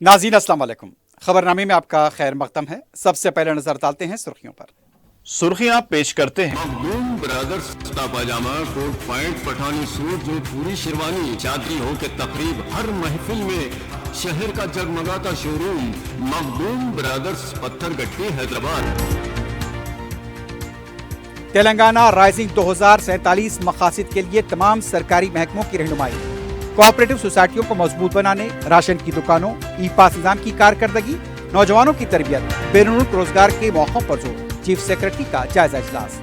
नाज़रीन अस्सलाम वालेकुम। खबरनामे में आपका खैर मकदम है। सबसे पहले नजर डालते हैं सुर्खियों पर। सुर्खियां पेश करते हैं। मखदूम ब्रदर्स कुर्ता पाजामा कोट पैंट पठानी सूट जो पूरी शेरवानी चादरी हो के तकरीब हर महफिल में शहर का जगमगाता showroom Makhdoom brothers Pattharghatti Hyderabad. Telangana rising 2047 मकासद के लिए तमाम सरकारी महकमों की रहनुमाई, कोऑपरेटिव सोसाइटियों को मजबूत बनाने, राशन की दुकानों, ई पास निजाम की कारकर्दगी, नौजवानों की तरबियत, बेरुमुल्क रोजगार के मौकों पर जोर। चीफ सेक्रेटरी का जायजा इजलास।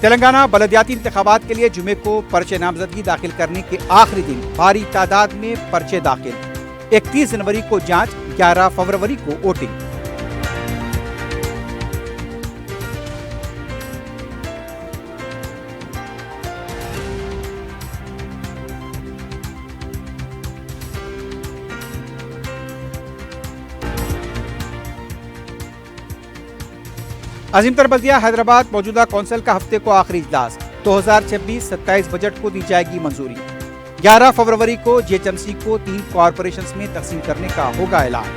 तेलंगाना बलदियाती इंतखाबात के लिए जुमे को पर्चे नामजदगी दाखिल करने के आखिरी दिन भारी तादाद में पर्चे दाखिल। 31 जनवरी को जांच, 11 फरवरी को वोटिंग। अजीमतर बल्दिया हैदराबाद मौजूदा कौंसिल का हफ्ते को आखिरी इजलास। 2026-27 बजट को दी जाएगी मंजूरी। 11 फरवरी को जीएचएमसी को 3 कॉरपोरेशंस में तकसीम करने का होगा ऐलान।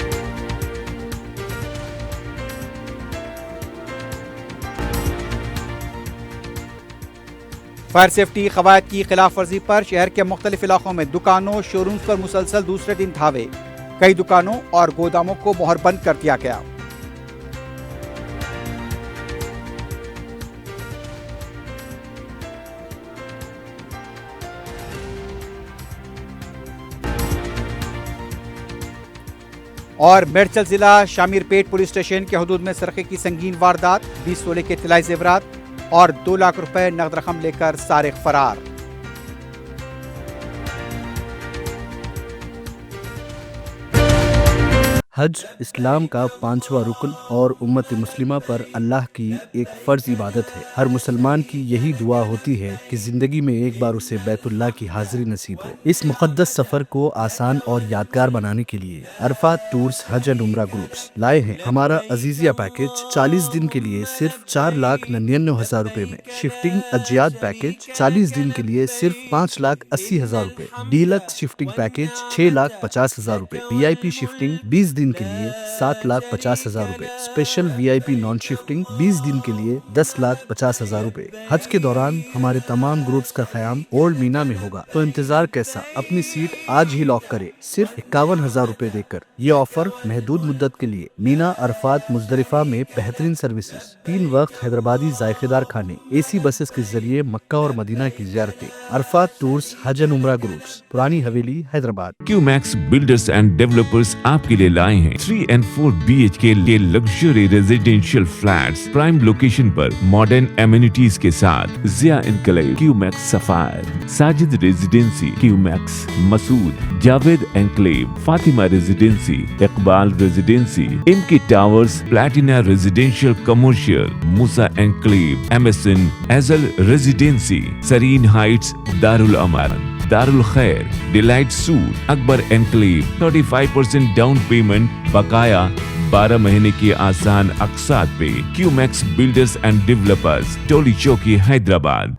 फायर सेफ्टी कवायद की खिलाफ वर्जी पर शहर के मुख्तलिफ इलाकों में दुकानों, शोरूम्स पर मुसलसल दूसरे दिन धावे। कई दुकानों और गोदामों को मोहरबंद कर दिया गया। और मेडचल जिला शामीरपेट पुलिस स्टेशन के हदूद में सरके की संगीन वारदात, 20 तोले के तिलाई जेवरात और 2 लाख रुपए नकद रकम लेकर सारिक फरार। हज इस्लाम का 5वां रुकन और उम्मत मुस्लिमा पर अल्लाह की एक फ़र्ज इबादत है। हर मुसलमान की यही दुआ होती है कि ज़िंदगी में एक बार उसे बैतुल्लाह की हाज़िरी नसीब हो। इस मुक़द्दस सफ़र को आसान और यादगार बनाने के लिए अरफात टूर्स हज एंड उम्रा ग्रुप्स लाए हैं हमारा अजीज़िया पैकेज। 40 दिन के लिए सिर्फ 4,99,000 रुपए में, शिफ्टिंग अजियाद पैकेज 40 दिन के लिए सिर्फ 5,80,000 रुपए, डीलक्स शिफ्टिंग पैकेज 6,50,000 रुपए, VIP शिफ्टिंग 20 दिन के लिए 7,50,000 रुपए, स्पेशल VIP नॉन शिफ्टिंग 20 दिन के लिए 10,50,000 रुपए। हज के दौरान हमारे तमाम ग्रुप्स का क़याम ओल्ड मीना में होगा, तो इंतजार कैसा, अपनी सीट आज ही लॉक करे सिर्फ 51,000 रुपए देकर। ये ऑफर महदूद मुद्दत के लिए। मीना, अरफात, मुजदलिफा में बेहतरीन सर्विसेज, 3 वक्त हैदराबादी जायकेदार खाने, AC बसेस के जरिए मक्का और मदीना की ज़ियारतें। अरफात टूर्स हज एंड उम्रा groups, Purani Haveli, Hyderabad. Qmax builders and developers आपके लिए लाए हैं 3 and 4 BHK के luxury residential flats prime location पर मॉडर्न एमिनिटीज के साथ। जिया enclave, Qmax sapphire, Sajid residency, Qmax Masood, Javed enclave, Fatima residency, Iqbal residency, इनकी टावर्स, प्लैटिना रेजिडेंशियल कमर्शियल, मूसा एनक्लेव, MSN एजल residency, Sareen heights, Darul Aman, Darul Khair, delight suite, Akbar enclave, 35% down payment, बकाया 12 महीने की आसान अक़सात पे। क्यूमैक्स बिल्डर्स एंड डेवलपर्स, टोली चौकी, हैदराबाद।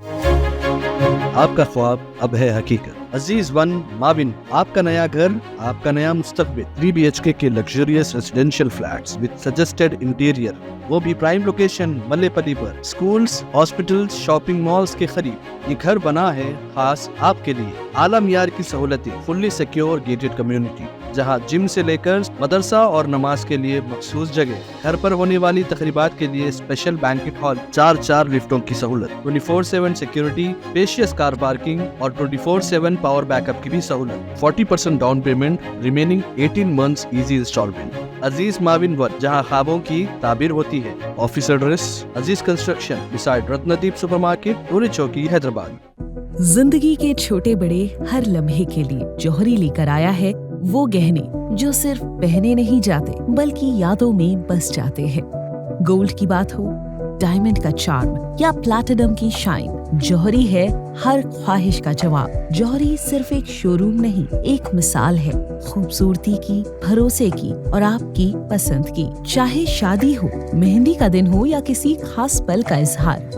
आपका ख्वाब अब है हकीकत। अजीज वन माविन, आपका नया घर, आपका नया मुस्तकबिल। 3 BHK के luxurious residential flats with suggested interior, वो भी प्राइम लोकेशन मल्लेपल्ली पर। स्कूल्स, हॉस्पिटल्स, शॉपिंग मॉल्स के करीब ये घर बना है खास आपके लिए। आला मियार की सहूलतें, फुल्ली सिक्योर गेटेड कम्युनिटी, जहां जिम से लेकर मदरसा और नमाज के लिए मखसूस जगह। घर पर होने वाली तकरीबात के लिए स्पेशल बैंकेट हॉल, 4 लिफ्टों की सहूलत, 24/7 सिक्योरिटी, स्पेशियस कार पार्किंग और 24/7 पावर बैकअप की भी सहूलत। 40% down payment, remaining 18 months easy instalment. Aziz माविन वन, जहां ख्वाबों की ताबीर होती है। Office address Aziz construction beside Ratnadeep supermarket, Toli Chowki, Hyderabad. जिंदगी के छोटे बड़े हर लम्हे के लिए जौहरी लेकर आया है वो गहने जो सिर्फ पहने नहीं जाते बल्कि यादों में बस जाते हैं। गोल्ड की बात हो, डायमंड का चार्म या प्लैटिनम की शाइन, जौहरी है हर ख्वाहिश का जवाब। जौहरी सिर्फ एक शोरूम नहीं, एक मिसाल है खूबसूरती की, भरोसे की और आपकी पसंद की। चाहे शादी हो, मेहंदी का दिन हो या किसी खास पल का इजहार,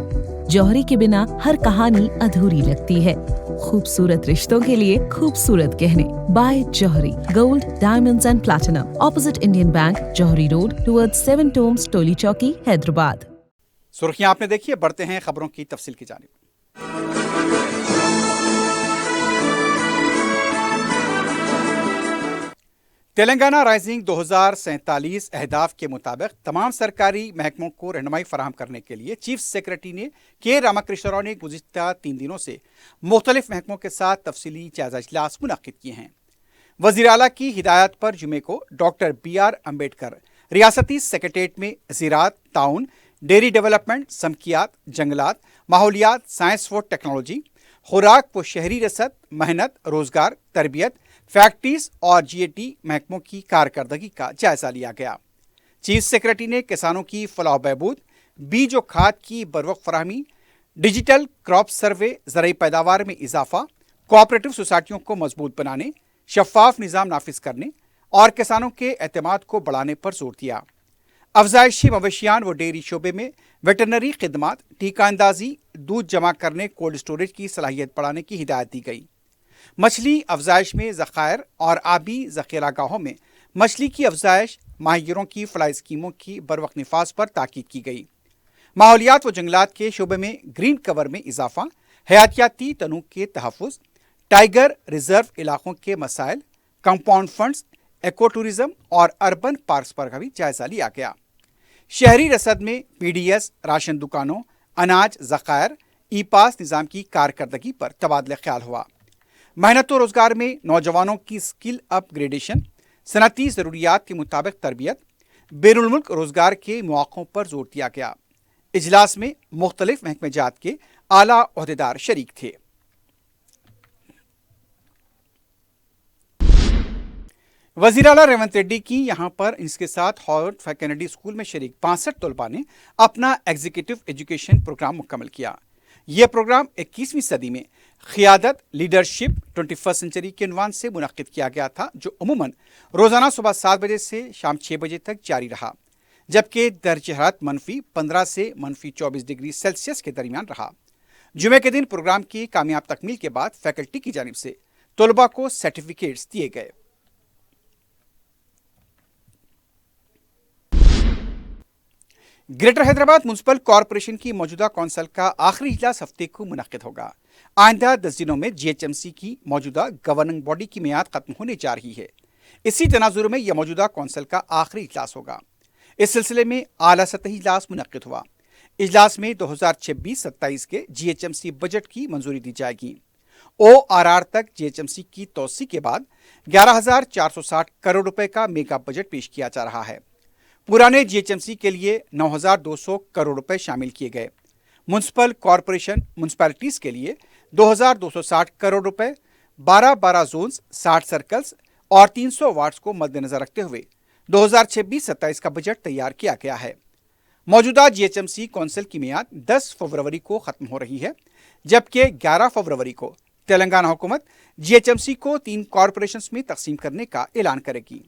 जौहरी के बिना हर कहानी अधूरी लगती है। खूबसूरत रिश्तों के लिए खूबसूरत गहने by Johari, gold, diamonds and platinum, opposite Indian Bank, Johari road, towards 7 tombs, Toli Chowki, Hyderabad. सुर्खियां आपने देखी है, बढ़ते हैं खबरों की तफसील की जानिब। तेलंगाना राइजिंग 2047 अहदाफ के मुताबिक तमाम सरकारी महकमों को रहनुमाई फराहम करने के लिए चीफ सेक्रेटरी ने के रामाकृष्ण राव ने गुज़िश्ता 3 दिनों से मुख्तलिफ महकमों के साथ तफसीली जायजा इजलास मुनक्किद किए हैं। वज़ीर आला की हिदायत पर जुमे को डॉक्टर BR अम्बेडकर रियासती सेक्रेटेरिएट में ज़राअत, ताउन, डेयरी डेवलपमेंट, समकियात, जंगलात, माहौलियात, साइंस व टेक्नोलॉजी, खुराक व शहरी रसद, मेहनत, रोजगार, तरबियत, फैक्ट्रीज और GAT महकमों की कारकर्दगी का जायजा लिया गया। चीफ सेक्रेटरी ने किसानों की फलाह बहबूद, बीज और खाद की बरवक्त फराहमी, डिजिटल क्रॉप सर्वे, ज़रई पैदावार में इजाफा, कोऑपरेटिव सोसाइटियों को मजबूत बनाने, शफाफ निज़ाम नाफिज करने और किसानों के एतमाद को बढ़ाने पर जोर दिया। अफजाइशी मवेशियान व डेयरी शोबे में वेटरनरी खिदमात, टीका अंदाजी, दूध जमा करने, कोल्ड स्टोरेज की सलाहियत बढ़ाने की हिदायत दी गई। मछली अफजाइश में ज़खायर और आबी ज़खीरागाहों में मछली की अफजाइश, माहिरों की फलाई स्कीमों की बरवक्त निफाज पर ताकीद की गई। माहौलियात व जंगलात के शोबे में ग्रीन कवर में इजाफा, हयातियाती तनू के तहफ़्फ़ुज़, टाइगर रिजर्व इलाकों के मसाइल, कंपाउंड फंड्स, एको टूरिज्म और अर्बन पार्क्स पर का भी जायजा लिया गया। शहरी रसद में PDS, राशन दुकानों, अनाज, ज़खायर, ई-पास निज़ाम की कारकर्दगी पर तबादला ख्याल हुआ। मेहनत व रोज़गार में नौजवानों की स्किल अपग्रेडेशन, सनती ज़रूरियात के मुताबिक तरबियत, बैरुल मुल्क रोज़गार के मौक़ों पर जोर दिया गया। इजलास में मुख्तलिफ महकमे जात के आला ओहदेदार शरीक थे। वज़ीर आला रेवंत रेड्डी की यहाँ पर इसके साथ हॉवर्ड कैनेडी स्कूल में शरीक 65 तलबा ने अपना एग्जीक्यूटिव एजुकेशन प्रोग्राम मुकम्मल किया। यह प्रोग्राम 21वीं सदी में क़ियादत, लीडरशिप 21st सेंचुरी के उन्वान से मुनक्किद किया गया था, जो अमूमन रोज़ाना सुबह 7 बजे से शाम 6 बजे तक जारी रहा, जबकि दर्ज हरारत -15 से -24 डिग्री सेल्सियस के दरमियान रहा। जुमे के दिन प्रोग्राम की कामयाब तकमील के बाद फैकल्टी की जानिब से तलबा को सर्टिफिकेट्स दिए गए। ग्रेटर हैदराबाद म्युनिसिपल कॉरपोरेशन की मौजूदा कौंसिल का आखिरी इजलास हफ्ते को मुनक्किद होगा। आइंदा 10 दिनों में GHMC की मौजूदा गवर्निंग बॉडी की मियाद खत्म होने जा रही है। इसी तनाजुर में यह मौजूदा कौंसिल का आखिरी इजलास होगा। इस सिलसिले में आला सतही इजलास मुनक्किद हुआ। इजलास में 2026-27 के GHMC बजट की मंजूरी दी जाएगी। ORR तक GHMC की तोसी के बाद 11,460 करोड़ रुपए का मेगा बजट पेश किया जा रहा है। पुराने GHMC के लिए 9,200 करोड़ रुपए शामिल किए गए। म्युनिसिपल कॉरपोरेशन म्युनिसिपैलिटीज़ के लिए 2,260 करोड़ रुपए, 12 जोन्स, 60 सर्कल्स और 300 वार्ड्स को मद्देनजर रखते हुए 2026-27 का बजट तैयार किया गया है। मौजूदा GHMC कौंसिल की मियाद 10 फरवरी को ख़त्म हो रही है, जबकि 11 फरवरी को तेलंगाना हुकूमत GHMC को 3 कॉरपोरेशंस में तकसीम करने का ऐलान करेगी।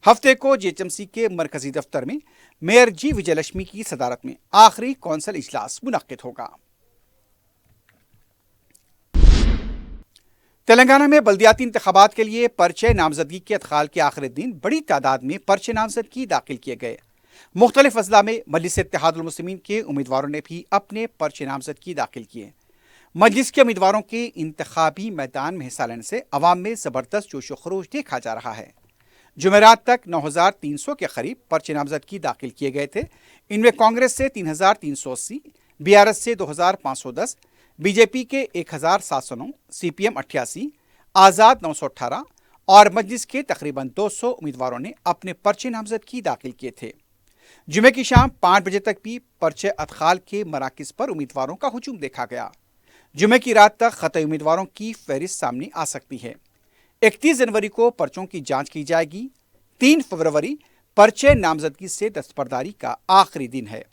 हफ्ते को GHMC के मरकजी दफ्तर में मेयर G विजयलक्ष्मी की सदारत में आखिरी कौंसिल इजलास मुनक्किद होगा। तेलंगाना में बल्दियाती इंतखाबात के लिए पर्चे नामजदगी के अदखाल के आखिरी दिन बड़ी तादाद में पर्चे नामजदगी दाखिल किए गए। मुख्तलिफ अजला में मजलिस इत्तेहादुल मुस्लिमीन के उम्मीदवारों ने भी अपने पर्चे नामजदगी दाखिल किए। मजलिस के उम्मीदवारों के इंतखाबी मैदान में हिस्सा लेने से अवाम में ज़बरदस्त जोश व खरोश देखा जा रहा है। जुमेरात तक 9,300 के करीब पर्चे नामजदगी दाखिल किए गए थे। इनमें कांग्रेस से 3,380, BRS से 2,510, BJP के 1,709, CPM 88, आज़ाद 918 और मजलिस के तकरीबन 200 उम्मीदवारों ने अपने पर्चे नामजदगी दाखिल किए थे। जुमे की शाम 5 बजे तक भी पर्चे अदखाल के मराकिज़ पर उम्मीदवारों का हुजूम देखा गया। जुमे की रात तक खतई उम्मीदवारों की फहरिस्त सामने आ सकती है। 31 जनवरी को पर्चों की जांच की जाएगी। 3 फरवरी पर्चे नामजदगी से दस्तबरदारी का आखिरी दिन है।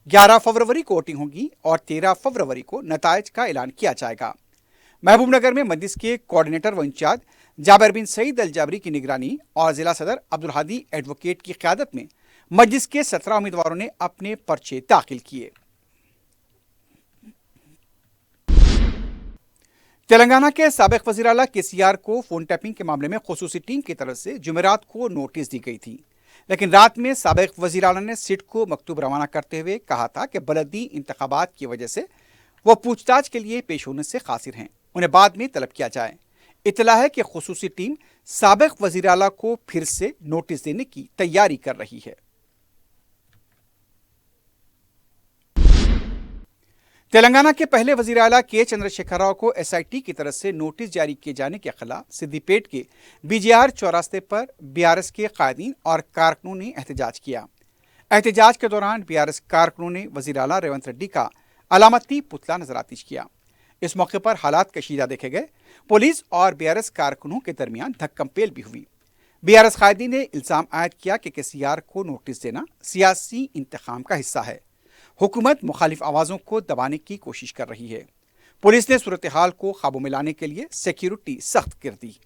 11 फरवरी को वोटिंग होगी और 13 फरवरी को नतायज का ऐलान किया जाएगा। महबूबनगर में मजलिस के कोऑर्डिनेटर व इंचार्ज जाबिर बिन सईद अल जाबरी की निगरानी और जिला सदर अब्दुल हादी एडवोकेट की क़यादत में मजलिस के 17 उम्मीदवारों ने अपने पर्चे दाखिल किए। तेलंगाना के साबिक वज़ीर आला KCR को फोन टैपिंग के मामले में खुसूसी टीम की तरफ से जुमेरात को नोटिस दी गई थी, लेकिन रात में साबिक वज़ीर आला ने सिट को मकतूब रवाना करते हुए कहा था कि बलदी इंतखाबात की वजह से वो पूछताछ के लिए पेश होने से कासिर हैं, उन्हें बाद में तलब किया जाए। इतला है कि खुसूसी टीम साबिक वज़ीर आला को फिर से नोटिस देने की तैयारी कर रही है। तेलंगाना के पहले वज़ीर आला के चंद्रशेखर राव को SIT की तरफ से नोटिस जारी किए जाने के खिलाफ सिद्दीपेट के BJR चौरास्ते पर BRS के कायदीन और कारकुनों ने एहतजाज किया। एहतजाज के दौरान BRS कारकुनों ने वज़ीर आला रेवंत रेड्डी का अलामती पुतला नजरातिश किया। इस मौके पर हालात कशीदा देखे गए। पुलिस और BRS कारकुनों के दरमियान धक्कम-पेल भी हुई। BRS कायदीन ने इल्जाम आयद किया कि KCR को नोटिस देना सियासी इंतखाम का हिस्सा है। हुकूमत मुखालिफ आवाज़ों को दबाने की कोशिश कर रही है। पुलिस ने सूरत हाल को काबू में लाने के लिए सिक्योरिटी सख्त कर दी।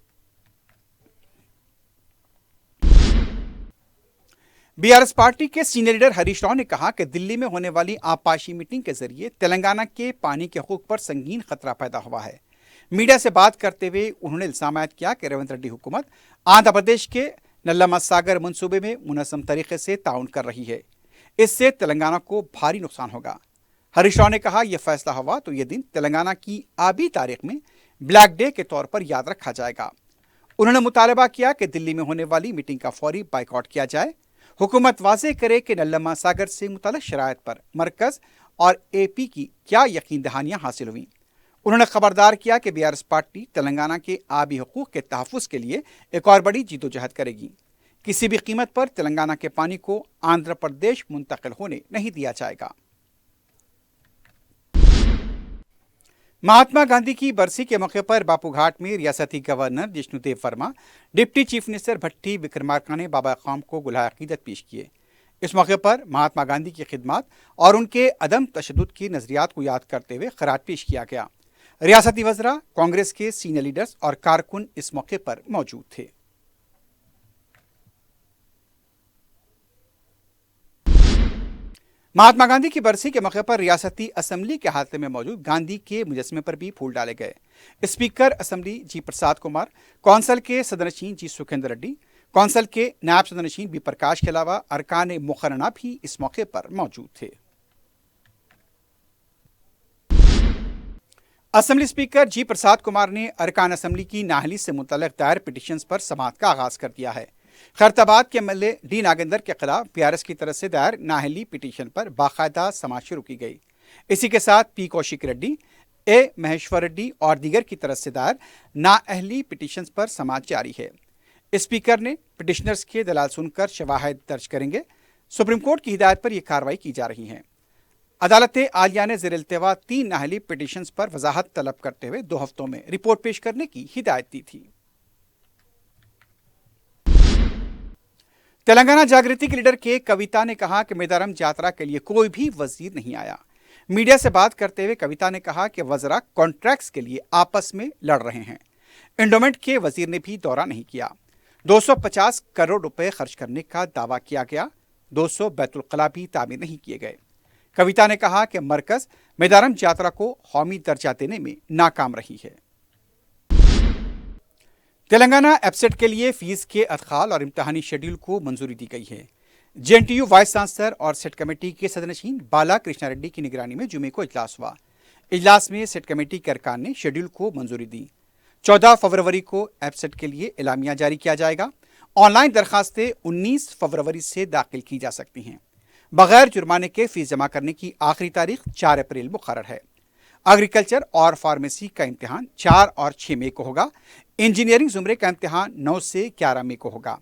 BRS पार्टी के सीनियर लीडर हरीश राव ने कहा कि दिल्ली में होने वाली आपाशी मीटिंग के जरिए तेलंगाना के पानी के हकूक पर संगीन खतरा पैदा हुआ है। मीडिया से बात करते हुए उन्होंने इल्जाम आयद किया कि रेवंत रेड्डी हुकूमत आंध्र प्रदेश के नल्लमा सागर मंसूबे में मुनज़्ज़म तरीके से ताउन कर रही है। इससे तेलंगाना को भारी नुकसान होगा। हरीश राव ने कहा, यह फैसला हुआ तो यह दिन तेलंगाना की आबी तारीख में ब्लैक डे के तौर पर याद रखा जाएगा। उन्होंने मुतालबा किया कि दिल्ली में होने वाली मीटिंग का फौरी बाइकआउट किया जाए। हुकूमत वाज़ेह करे कि नल्लमा सागर से मुतल्लिक़ शराइत पर मरकज़ और AP की क्या यकीन दहानियाँ हासिल हुई। उन्होंने खबरदार किया कि BRS पार्टी तेलंगाना के आबी हकूक़ के तहफ़्फ़ुज़ के लिए एक और बड़ी जद्दोजहद करेगी। किसी भी कीमत पर तेलंगाना के पानी को आंध्र प्रदेश मुंतकिल होने नहीं दिया जाएगा। महात्मा गांधी की बरसी के मौके पर बापूघाट में रियासती governor Jishnu Dev Varma, deputy chief minister Bhatti Vikramarka ने बाबा कौम को गुलाह अकीदत पेश किए। इस मौके पर महात्मा गांधी की खिदमत और उनके अदम तशद्दुद की नजरियात को याद करते हुए खराज पेश किया गया। रियासती वज़रा, कांग्रेस के सीनियर लीडर्स और कारकुन इस मौके पर मौजूद थे। महात्मा गांधी की बरसी के मौके पर रियासती असम्बली के हाथे में मौजूद गांधी के मुजस्समे पर भी फूल डाले गए। स्पीकर असम्बली जी प्रसाद कुमार, कौंसल के सदनशीन जी सुखेंद्र रेड्डी, कौंसल के नायब सदनशीन बी प्रकाश के अलावा अरकान मुकर्रना भी इस मौके पर मौजूद थे। असम्बली स्पीकर जी प्रसाद कुमार ने अरकान असम्बली की नाअहली से मुतल्लिक़ दायर पिटीशंस पर समाअत का आगाज कर दिया है। खैरताबाद के MLA डी नागेंदर के खिलाफ BRS की तरफ से दायर नाअहली पिटीशन पर बाकायदा समाअत शुरू की गई। इसी के साथ P कौशिक रेड्डी, A महेश्वर रेड्डी और दीगर की तरफ से दायर नाअहली पिटीशंस पर समाअत जारी है। स्पीकर ने पिटिशनर्स के दलाल सुनकर शवाहिद दर्ज करेंगे। सुप्रीम कोर्ट की हिदायत पर यह कार्रवाई की जा रही है। अदालत आलिया ने ज़ेर इल्तिवा 3 नाअहली पिटीशंस पर वजाहत तलब करते हुए 2 हफ्तों में रिपोर्ट पेश करने की हिदायत दी थी। तेलंगाना जागृति के लीडर के कविता ने कहा कि मेदारम यात्रा के लिए कोई भी वजीर नहीं आया। मीडिया से बात करते हुए कविता ने कहा कि वज़रा कॉन्ट्रैक्ट्स के लिए आपस में लड़ रहे हैं। एंडोमेंट के वजीर ने भी दौरा नहीं किया। 250 करोड़ रुपए खर्च करने का दावा किया गया। 200 बैतुल कला भी तामीर नहीं किए गए। कविता ने कहा कि मरकज मेदारम यात्रा को कौमी दर्जा देने में नाकाम रही है। तेलंगाना एब्सेट के लिए फीस के अदखाल और इम्तहानी शेड्यूल को मंजूरी दी गई है। JNTU वाइस चांसलर और सेट कमेटी के सदनशीन बाला कृष्णा रेड्डी की निगरानी में जुमे को इजलास हुआ। इजलास में सेट कमेटी के अरकान ने शेड्यूल को मंजूरी दी। 14 फरवरी को एब्सेट के लिए एलामिया जारी किया जाएगा। ऑनलाइन दरखास्तें 19 फरवरी से दाखिल की जा सकती हैं। बगैर जुर्माने के फीस जमा करने की आखिरी तारीख 4 अप्रैल मुकर्रर है। एग्रीकल्चर और फार्मेसी का इम्तिहान 4 और 6 मई को होगा। इंजीनियरिंग जुमरे का इम्तिहान 9 से 11 मई को होगा।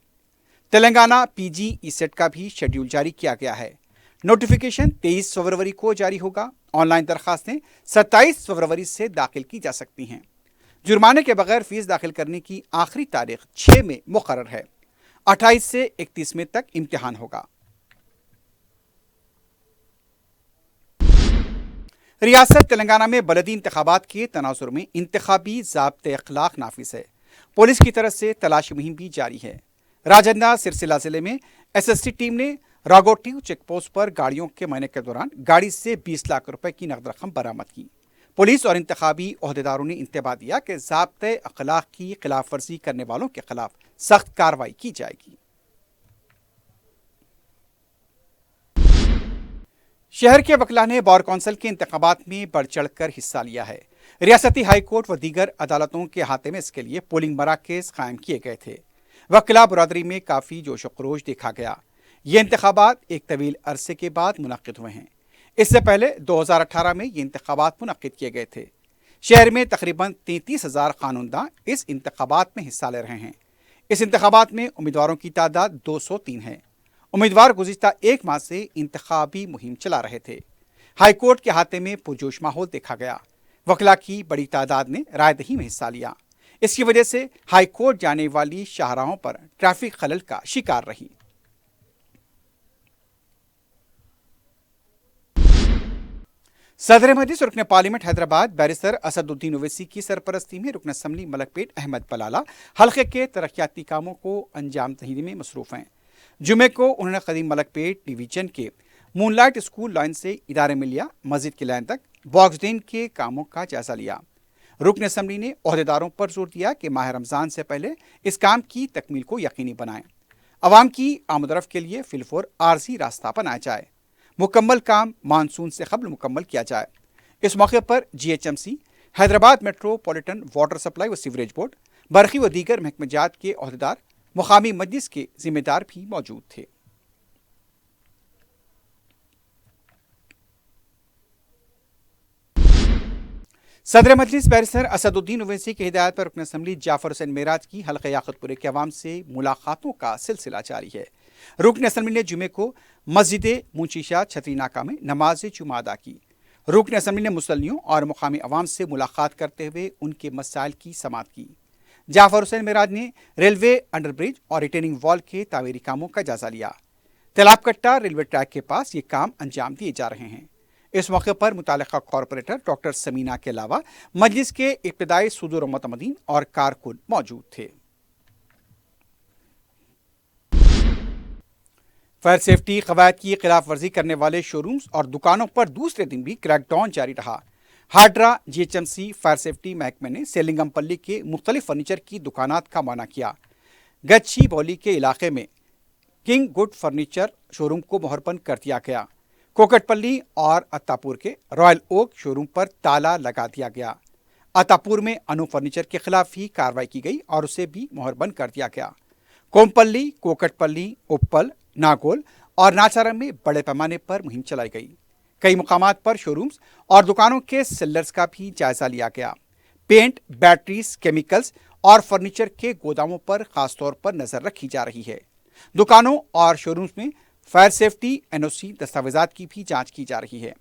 तेलंगाना PG ESET का भी शेड्यूल जारी किया गया है। नोटिफिकेशन 23 फरवरी को जारी होगा। ऑनलाइन दरखास्तें 27 फरवरी से दाखिल की जा सकती हैं। जुर्माने के बगैर फीस दाखिल करने की आखिरी तारीख 6 मई मुकर्रर है। 28 से 31 मई तक इम्तिहान होगा। रियासत तेलंगाना में बलदी इंतखाबात के तनाजुर में इंतखाबी ज़ाब्ते अखलाक नाफिज है। पुलिस की तरफ से तलाशी मुहिम भी जारी है। राजन्ना सिरसिला जिले में एसएसटी टीम ने रागोटिव चेक पोस्ट पर गाड़ियों के महीने के दौरान गाड़ी से 20 लाख रुपए की नकद रकम बरामद की। पुलिस और इंतखाबी ओहदेदारों ने इंतबाह दिया कि ज़ाब्ते अखलाक की खिलाफ वर्जी करने वालों के खिलाफ सख्त कार्रवाई की जाएगी। शहर के वकला ने बार कौंसिल के इंतखाबात में बढ़ चढ़ कर हिस्सा लिया है। रियासती हाई कोर्ट व दीगर अदालतों के हाथे में इसके लिए पोलिंग मराकज़ कायम किए गए थे। वकला बरादरी में काफ़ी जोश व खरोश देखा गया। ये इंतखाबात एक तवील अरसे के बाद मुनक्किद हुए हैं। इससे पहले 2018 में ये इंतखाबात मुनक्किद किए गए थे। शहर में तकरीबन 33,000 कानूनदा इस इंतखाबात में हिस्सा ले रहे हैं। इस इंतखाबात में उम्मीदवारों की तादाद 203 है। उम्मीदवार गुज़िश्ता एक माह से इंतखाबी मुहिम चला रहे थे। हाई कोर्ट के हाथे में पुरजोश माहौल देखा गया। वकला की बड़ी तादाद ने रायदही में हिस्सा लिया। इसकी वजह से हाई कोर्ट जाने वाली शाहराहों पर ट्रैफिक खलल का शिकार रही। सदर मजलिस रुकन पार्लियामेंट हैदराबाद बैरिस्टर असदुद्दीन ओवैसी की सरपरस्ती में रुकन असम्बली मलकपेट अहमद बलाला हल्के के तरक्याती कामों को अंजाम दहीने में मसरूफ हैं। जुमे को उन्होंने कदीम मलकपेट डिवीजन के मूनलाइट स्कूल लाइन से इदारे में लिया मस्जिद की लाइन तक बॉक्सडेन के कामों का जायजा लिया। रुकन असम्बली ने ओहदेदारों पर जोर दिया कि माह रमज़ान से पहले इस काम की तकमील को यकीनी बनाएं। अवाम की आमदरफ के लिए फिलफोर आर्जी रास्ता बनाया जाए। मुकम्मल काम मानसून से कबल मुकम्मल किया जाए। इस मौके पर GHMC, Hyderabad metropolitan water supply व सीवरेज बोर्ड, बरखी व दीगर महकमेजात के ओहदेदार, मुकामी मजलिस के जिम्मेदार भी मौजूद थे। सदर मजलिस बैरिस्टर असदुद्दीन ओवैसी की हिदायत पर रुकन असम्बली जाफर हुसैन मेराज की हल्के याकतपुरे के अवाम से मुलाकातों का सिलसिला जारी है। रुकन असम्बली ने जुमे को मस्जिद मुंशीशाह छतरी नाका में नमाज जुमा अदा की। रुकन असम्बली ने मुसल्लियों और मुकामी अवाम से मुलाकात करते हुए उनके मसाइल की समाअत की। जाफर हुसैन मेराज ने रेलवे अंडरब्रिज और रिटेनिंग वॉल के तामीरी कामों का जायजा लिया। तालाबकट्टा रेलवे ट्रैक के पास ये काम अंजाम दिए जा रहे हैं। इस मौके पर मुतालिका कॉरपोरेटर डॉक्टर समीना के अलावा मजलिस के इब्तदाई सुदूर मुतमदीन और कारकुन मौजूद थे। फायर सेफ्टी कवायद की खिलाफ वर्जी करने वाले शोरूम्स और दुकानों पर दूसरे दिन भी क्रैकडाउन जारी रहा। हाड्रा GHMC फायर सेफ्टी महकमे ने सेलिंगमपल्ली के मुख्तलिफ फर्नीचर की दुकानात का मुआयना किया। गच्छी बौली के इलाके में किंग गुड फर्नीचर शोरूम को मोहरबंद कर दिया गया। कोकटपल्ली और अत्तापुर के रॉयल ओक शोरूम पर ताला लगा दिया गया। अत्तापुर में अनु फर्नीचर के खिलाफ ही कार्रवाई की गई और उसे भी मोहरबंद कर दिया गया। कोमपल्ली, कोकटपल्ली, उप्पल, नागोल और नाचारम में बड़े पैमाने पर मुहिम चलाई गई। कई मुकामात पर शोरूम्स और दुकानों के सेलर्स का भी जायजा लिया गया। पेंट, बैटरीज, केमिकल्स और फर्नीचर के गोदामों पर खासतौर पर नजर रखी जा रही है। दुकानों और शोरूम्स में फायर सेफ्टी NOC दस्तावेजात की भी जांच की जा रही है।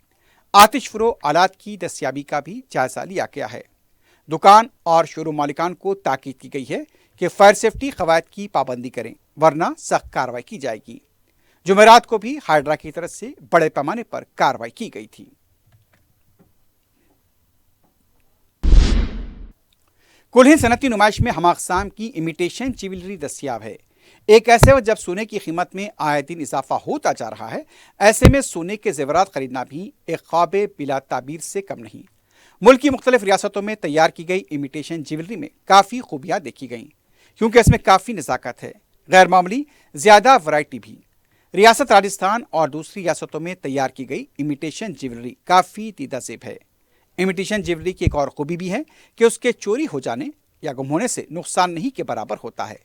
आतिश फरो आलात की दस्तियाबी का भी जायजा लिया गया है। दुकान और शोरूम मालिकान को ताकीद की गई है कि फायर सेफ्टी कवायद की पाबंदी करें वरना सख्त कार्रवाई की जाएगी। जुमेरात को भी हाइड्रा की तरफ से बड़े पैमाने पर कार्रवाई की गई थी। कुल्हिन सनती नुमाइश में हमाकसाम की इमिटेशन ज्वेलरी दस्तियाब है। एक ऐसे वक्त जब सोने की कीमत में आए दिन इजाफा होता जा रहा है, ऐसे में सोने के जेवरात खरीदना भी एक ख्वाब बिला ताबीर से कम नहीं। मुल्क की मुख्तलिफ रियासतों में तैयार की गई इमिटेशन ज्वेलरी में काफ़ी खूबियाँ देखी गईं, क्योंकि इसमें काफ़ी नज़ाकत है, गैर मामूली ज़्यादा वैरायटी भी। रियासत राजस्थान और दूसरी रियासतों में तैयार की गई इमिटेशन ज्वेलरी काफ़ी दीदा ज़ेब है। इमिटेशन ज्वेलरी की एक और खूबी भी है कि उसके चोरी हो जाने या गुम होने से नुकसान नहीं के बराबर होता है।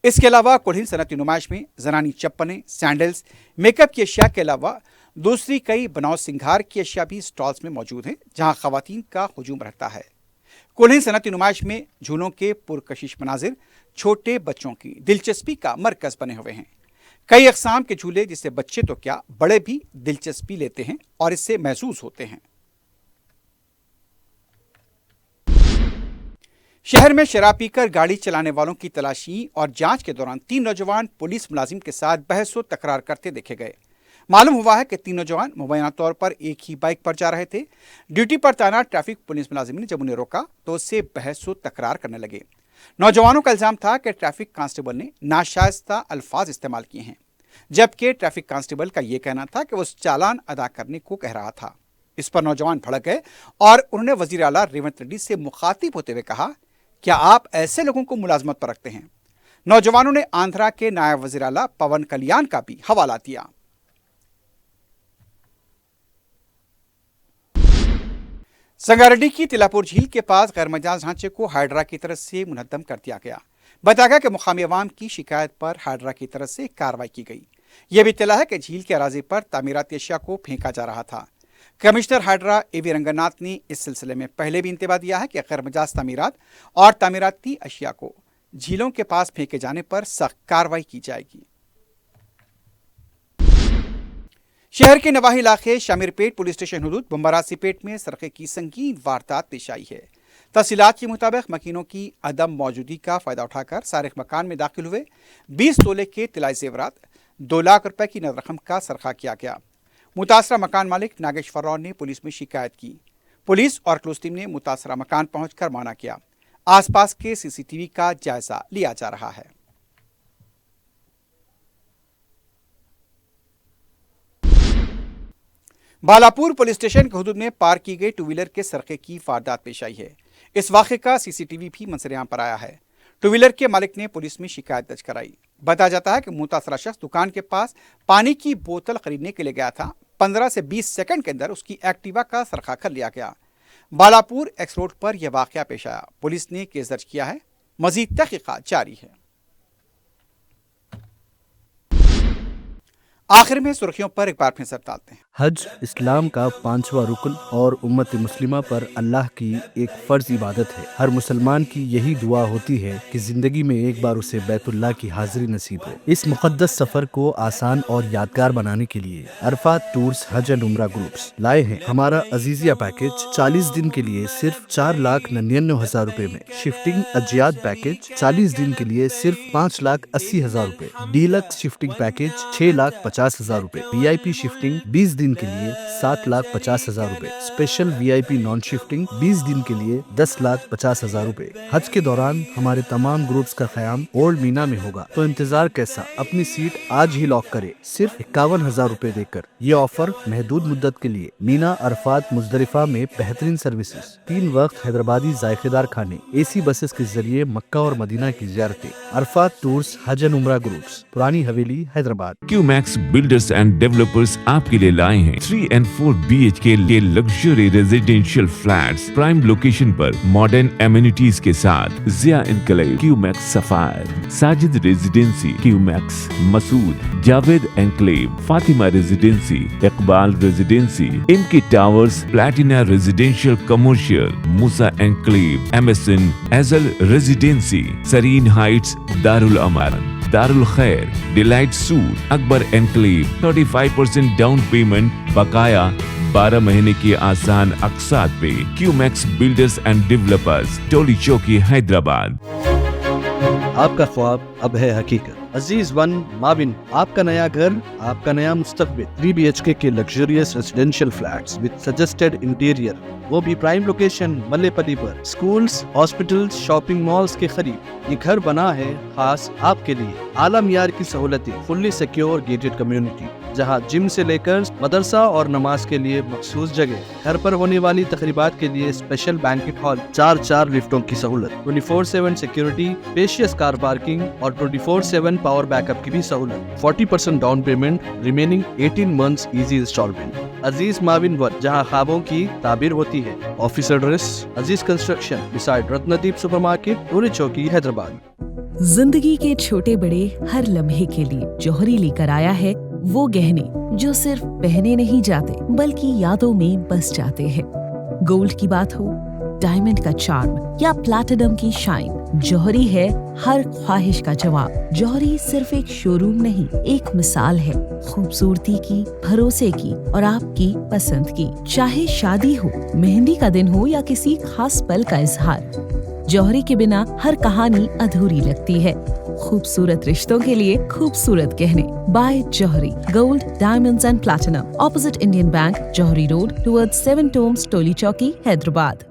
इसके अलावा कुल्हिन सनती नुमाइश में जनानी चप्पलें, सैंडल्स, मेकअप की अशिया के अलावा दूसरी कई बनाव सिंगार की अशिया भी स्टॉल्स में मौजूद हैं, जहां खवातीन का हुजूम रहता है। कुल्हिन सनती नुमाइश में झूलों के पुरकशिश मनाजिर छोटे बच्चों की दिलचस्पी का मरकज बने हुए हैं। कई अकसाम के झूले जिससे बच्चे तो क्या बड़े भी दिलचस्पी लेते हैं और इससे महसूस होते हैं। शहर में शराब पीकर गाड़ी चलाने वालों की तलाशी और जांच के दौरान 3 नौजवान पुलिस मुलाजिम के साथ बहस व तकरार करते देखे गए। मालूम हुआ है कि तीन नौजवान मुबैना तौर पर एक ही बाइक पर जा रहे थे। ड्यूटी पर तैनात ट्रैफिक पुलिस मुलाजिम ने जब उन्हें रोका तो उससे बहस व तकरार करने लगे। नौजवानों का इल्जाम था कि ट्रैफिक कांस्टेबल ने नाशाइस्ता अल्फाज इस्तेमाल किए हैं, जबकि ट्रैफिक कांस्टेबल का यह कहना था कि वो चालान अदा करने को कह रहा था। इस पर नौजवान भड़क गए और उन्होंने वजीर आला रेवंत रेड्डी से मुखातिब होते हुए कहा, क्या आप ऐसे लोगों को मुलाजमत पर रखते हैं? नौजवानों ने आंध्रा के नायब वजीर आला पवन कल्याण का भी हवाला दिया। संगारेड्डी की तिलापुर झील के पास गैर मजाज ढांचे को हाइड्रा की तरफ से मुनहदम कर दिया गया। बताया गया कि मुकामी अवाम की शिकायत पर हाइड्रा की तरफ से कार्रवाई की गई। यह भी इत्तला है कि झील के अराजी पर तामीराती अशिया को फेंका जा रहा था। Commissioner hydra A.V.. रंगनाथ ने इस सिलसिले में पहले भी इंतबाह दिया है कि गैर मजाज तामीरात और तामीराती अशिया को झीलों के पास फेंके जाने पर सख्त कार्रवाई की जाएगी। शहर के नवाही इलाके शामिरपेट पुलिस स्टेशन हुदूद बम्बारासीपेट में सरके की संगीन वारदात पेश आई है। तफसीलात के मुताबिक मकीनों की अदम मौजूदगी का फायदा उठाकर सारिक मकान में दाखिल हुए 20 तोले के तिलाई जेवरात 2 लाख रुपए की नगद रकम का सरखा किया गया। मुतासरा मकान मालिक नागेश्वर राव ने पुलिस में शिकायत की। पुलिस और क्लूज टीम ने मुतासरा मकान पहुंचकर मुआयना किया। आसपास के सीसीटीवी का जायजा लिया जा रहा है। बालापुर पुलिस स्टेशन के हुदूद में पार्क की गई 2 व्हीलर के सरके की वारदात पेश आई है। इस वाक़े का सीसीटीवी भी मंजर-ए-आम पर आया है। 2 व्हीलर के मालिक ने पुलिस में शिकायत दर्ज कराई। बताया जाता है कि मुतासरा शख्स दुकान के पास पानी की बोतल खरीदने के लिए गया था। 15 से 20 सेकंड के अंदर उसकी एक्टिवा का सरखा कर लिया गया। बालापुर एक्स रोड पर यह वाक़या पेश आया। पुलिस ने केस दर्ज किया है। मजीद तहकीकात जारी है। आखिर में सुर्खियों पर एक बार फिर नजर डालते हैं। हज इस्लाम का 5वां रुकन और उम्मत मुस्लिमा पर अल्लाह की एक फ़र्ज इबादत है। हर मुसलमान की यही दुआ होती है कि ज़िंदगी में एक बार उसे बैतुल्लाह की हाज़िरी नसीब हो। इस मुक़द्दस सफ़र को आसान और यादगार बनाने के लिए अरफात टूर्स हज एंड उम्रा ग्रुप्स लाए हैं हमारा अजीज़िया पैकेज 40 दिन के लिए सिर्फ 4,99,000 रुपए में, शिफ्टिंग अजियात पैकेज 40 दिन के लिए सिर्फ 5,80,000 रुपए, डीलक्स शिफ्टिंग पैकेज 6,50,000 रुपए, VIP शिफ्टिंग 20 दिन के लिए 7,50,000 रुपए, स्पेशल VIP नॉन शिफ्टिंग 20 दिन के लिए 10,50,000 रुपए। हज के दौरान हमारे तमाम ग्रुप्स का क़याम ओल्ड मीना में होगा, तो इंतजार कैसा, अपनी सीट आज ही लॉक करे सिर्फ 51,000 रुपए देकर। ये ऑफर महदूद मुद्दत के लिए। मीना, अरफात, मुजदलिफा में बेहतरीन सर्विसेज, 3 वक्त हैदराबादी जायकेदार खाने, AC बसेस के जरिए मक्का और मदीना की ज़ियारतें। अरफात टूर्स हज एंड उम्रा groups, Purani Haveli, Hyderabad. Qmax builders and developers आपके लिए लाए हैं 3 and 4 BHK के luxury residential flats prime location पर मॉडर्न एमिनिटीज के साथ। जिया enclave, Qmax sapphire, Sajid residency, Qmax Masood, Javed enclave, Fatima residency, Iqbal residency, इमकी टावर्स, प्लैटिना रेजिडेंशियल कमर्शियल, मूसा एनक्लेव, MSN एजल residency, Sareen heights, Darul Aman, Darul Khair, delight suite, Akbar enclave, 35% down payment, बकाया 12 महीने की आसान अक़सात पे। क्यूमैक्स बिल्डर्स एंड डेवलपर्स, टोली चौकी, हैदराबाद। आपका ख्वाब अब है हकीकत। अजीज वन माविन, आपका नया घर, आपका नया मुस्तकबिल। 3 BHK के luxurious residential flats with suggested interior, वो भी प्राइम लोकेशन मल्लेपल्ली पर। स्कूल्स, हॉस्पिटल्स, शॉपिंग मॉल्स के करीब ये घर बना है खास आपके लिए। आला मियार की सहूलतें, फुल्ली सिक्योर गेटेड कम्युनिटी, जहां जिम से लेकर मदरसा और नमाज के लिए मखसूस जगह। घर पर होने वाली तकरीबात के लिए स्पेशल बैंकेट हॉल, 4 लिफ्टों की सहूलत, 24/7 सिक्योरिटी, स्पेशियस कार पार्किंग और 24/7 पावर बैकअप की भी सहूलत। 40% down payment, remaining 18 months easy instalment. Aziz माविन वन, जहां ख्वाबों की ताबीर होती है। Office address Aziz construction beside Ratnadeep supermarket, Toli Chowki, Hyderabad. जिंदगी के छोटे बड़े हर लम्हे के लिए जौहरी लेकर आया है वो गहने जो सिर्फ पहने नहीं जाते बल्कि यादों में बस जाते हैं। गोल्ड की बात हो, डायमंड का चार्म या प्लैटिनम की शाइन, जौहरी है हर ख्वाहिश का जवाब। जौहरी सिर्फ एक शोरूम नहीं, एक मिसाल है खूबसूरती की, भरोसे की और आपकी पसंद की। चाहे शादी हो, मेहंदी का दिन हो या किसी खास पल का इजहार, जौहरी के बिना हर कहानी अधूरी लगती है। खूबसूरत रिश्तों के लिए खूबसूरत गहने by Johari gold diamonds and platinum, opposite Indian Bank, Johari road, towards 7 tombs, Toli Chowki, Hyderabad.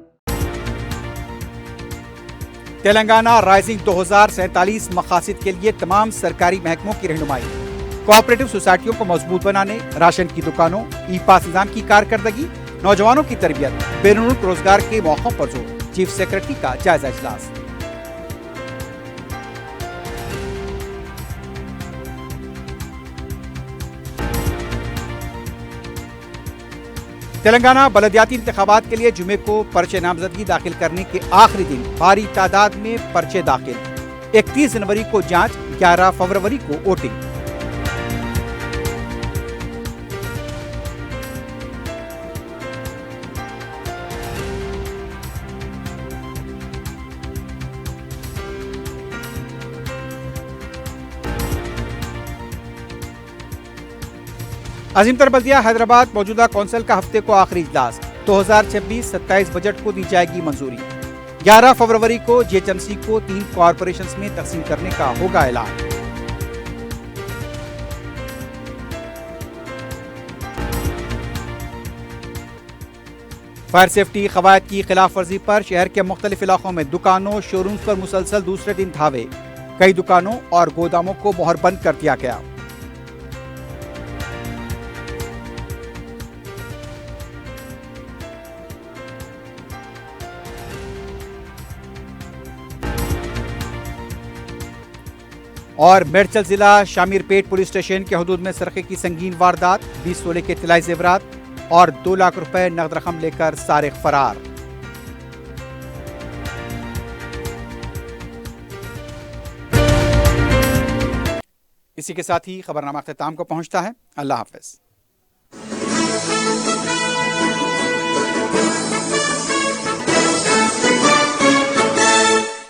Telangana rising 2047 मकासद के लिए तमाम सरकारी महकमों की रहनुमाई, कोऑपरेटिव सोसाइटियों को मजबूत बनाने, राशन की दुकानों, ई पास निजाम की कारकर्दगी, नौजवानों की तरबियत, बेरुमुल्क रोजगार के मौकों पर जोर। चीफ सेक्रेटरी का जायजा इजलास। तेलंगाना बलदियाती इंतखाबात के लिए जुमे को पर्चे नामजदगी दाखिल करने के आखिरी दिन भारी तादाद में पर्चे दाखिल। 31 जनवरी को जांच, 11 फरवरी को वोटिंग। अजीमतर बल्दिया हैदराबाद मौजूदा कौंसिल का हफ्ते को आखिरी इजलास। 2026-27 बजट को दी जाएगी मंजूरी। 11 फरवरी को जीएचएमसी को 3 कॉरपोरेशंस में तकसीम करने का होगा ऐलान। फायर सेफ्टी कवायद की खिलाफ वर्जी पर शहर के मुख्तलिफ इलाकों में दुकानों, शोरूम्स पर मुसलसल दूसरे दिन धावे। कई दुकानों और गोदामों को मोहरबंद कर दिया गया। और मेडचल जिला शामीरपेट पुलिस स्टेशन के हदूद में सरके की संगीन वारदात, 20 तोले के तिलाई जेवरात और 2 लाख रुपए नगद रकम लेकर सारिक फरार। इसी के साथ ही खबरनामा अख्ताम को पहुंचता है। अल्लाह हाफिज।